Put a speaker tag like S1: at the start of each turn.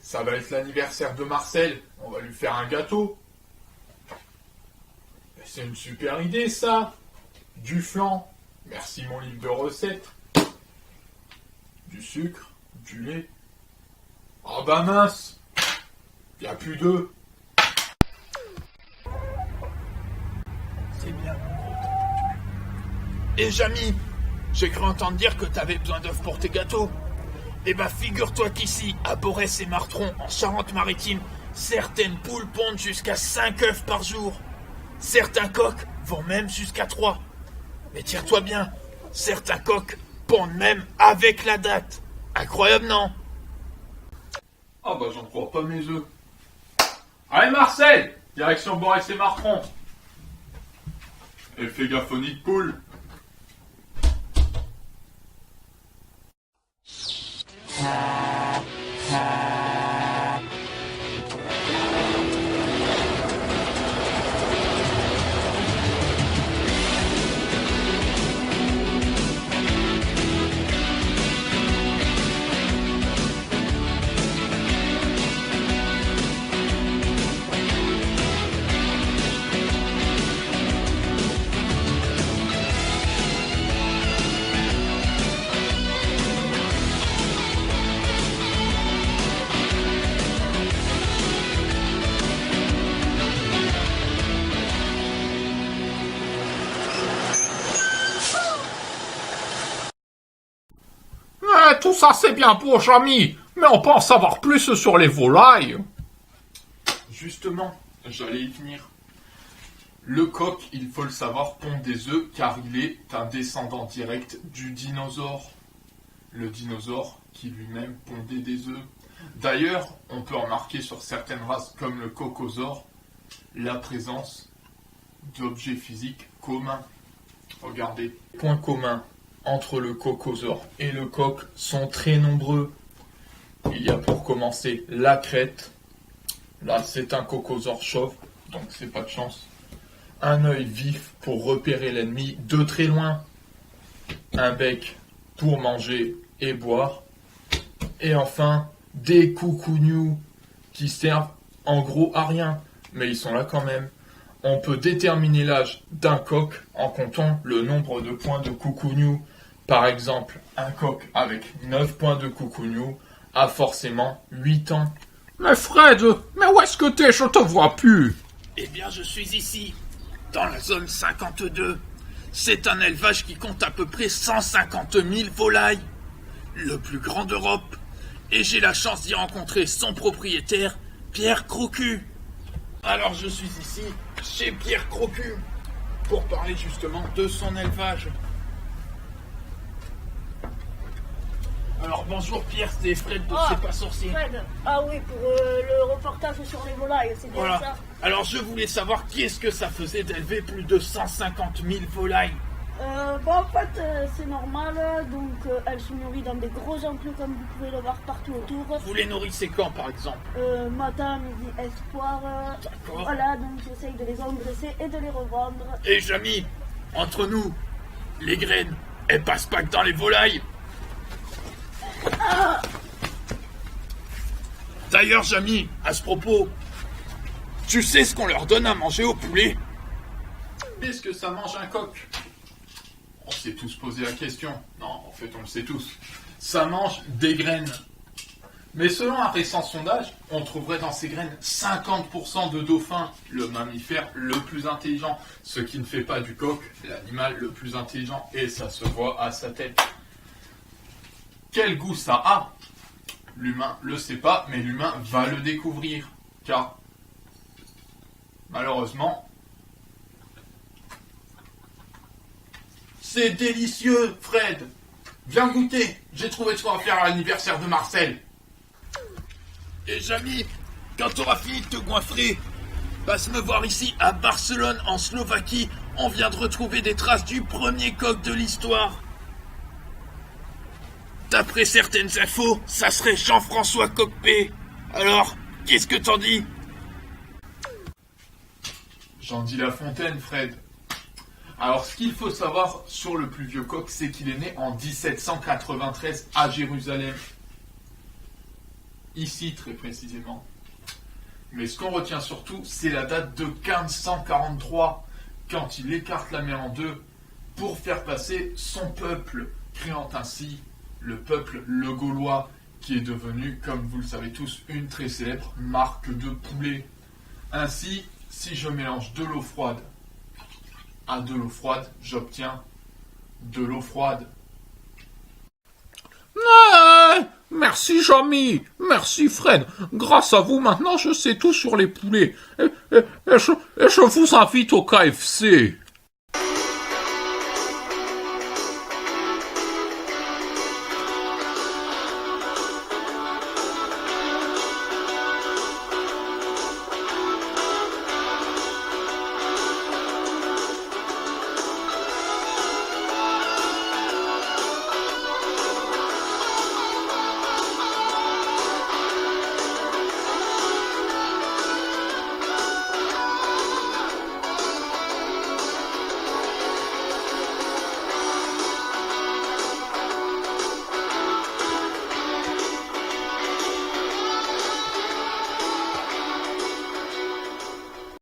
S1: Ça va être l'anniversaire de Marcel. On va lui faire un gâteau. C'est une super idée, ça. Du flan. Merci, mon livre de recettes. Du sucre, du lait. Ah bah mince. Y a plus d'œufs.
S2: C'est bien. Et Jamy, j'ai cru entendre dire que t'avais besoin d'œufs pour tes gâteaux. Eh ben, figure-toi qu'ici, à Borès et Martron, en Charente-Maritime, certaines poules pondent jusqu'à 5 œufs par jour. Certains coqs vont même jusqu'à 3. Mais tire-toi bien, certains coqs pondent même avec la date. Incroyable, non?
S1: Ah bah j'en crois pas mes œufs. Allez Marcel, direction Borès et Martron. Et fais gaffe aux nids de poule. Tout ça c'est bien pour Jamy, mais on pense savoir plus sur les volailles. Justement, j'allais y venir. Le coq, il faut le savoir, pond des œufs car il est un descendant direct du dinosaure. Le dinosaure qui lui-même pondait des œufs. D'ailleurs, on peut remarquer sur certaines races comme le cocosaure la présence d'objets physiques communs. Regardez, points communs entre le cocosaure et le coq sont très nombreux. Il y a pour commencer la crête. Là, c'est un cocosaure chauve, donc c'est pas de chance. Un œil vif pour repérer l'ennemi de très loin. Un bec pour manger et boire. Et enfin, des coucougnous qui servent en gros à rien, mais ils sont là quand même. On peut déterminer l'âge d'un coq en comptant le nombre de points de coucougnous. Par exemple, un coq avec 9 points de coucougnous a forcément 8 ans. Mais Fred, mais où est-ce que t'es? Je te vois plus.
S2: Eh bien, je suis ici, dans la zone 52. C'est un élevage qui compte à peu près 150 000 volailles. Le plus grand d'Europe. Et j'ai la chance d'y rencontrer son propriétaire, Pierre Crocu. Alors je suis ici, chez Pierre Crocu, pour parler justement de son élevage. Alors bonjour Pierre, c'est Fred de C'est pas sorcier.
S3: Fred, ah oui, pour le reportage sur les volailles, c'est bien
S2: Voilà.
S3: ça.
S2: Alors je voulais savoir qu'est-ce que ça faisait d'élever plus de 150 000 volailles.
S3: En fait, c'est normal, donc elles sont nourries dans des gros enclos comme vous pouvez le voir partout autour.
S2: Vous les nourrissez quand par exemple?
S3: Matin, midi, espoir.
S2: D'accord.
S3: Voilà, donc j'essaye de les engraisser et de les revendre.
S2: Et Jamy, entre nous, les graines, elles passent pas que dans les volailles. D'ailleurs, Jamy, à ce propos, tu sais ce qu'on leur donne à manger au poulet?
S1: Qu'est-ce que ça mange un coq? On s'est tous posé la question. Non, en fait, on le sait tous. Ça mange des graines. Mais selon un récent sondage, on trouverait dans ces graines 50% de dauphins, le mammifère le plus intelligent, ce qui ne fait pas du coq l'animal le plus intelligent, et ça se voit à sa tête. Quel goût ça a? L'humain le sait pas, mais l'humain va le découvrir, car malheureusement, c'est délicieux, Fred. Viens goûter. J'ai trouvé de quoi faire à l'anniversaire de Marcel.
S2: Et Jamy, quand t'auras fini de te goinfrer, passe me voir ici à Barcelone, en Slovaquie. On vient de retrouver des traces du premier coq de l'histoire. D'après certaines infos, ça serait Jean-François Coquepé. Alors, qu'est-ce que t'en dis?
S1: J'en dis La Fontaine, Fred. Alors, ce qu'il faut savoir sur le plus vieux coq, c'est qu'il est né en 1793 à Jérusalem. ici très précisément. Mais ce qu'on retient surtout, c'est la date de 1543, quand il écarte la mer en deux pour faire passer son peuple, créant ainsi le peuple le Gaulois, qui est devenu, comme vous le savez tous, une très célèbre marque de poulet. Ainsi, si je mélange de l'eau froide à de l'eau froide, j'obtiens de l'eau froide.
S4: Merci Jamy, merci Fred. Grâce à vous, maintenant je sais tout sur les poulets. Et je vous invite au KFC.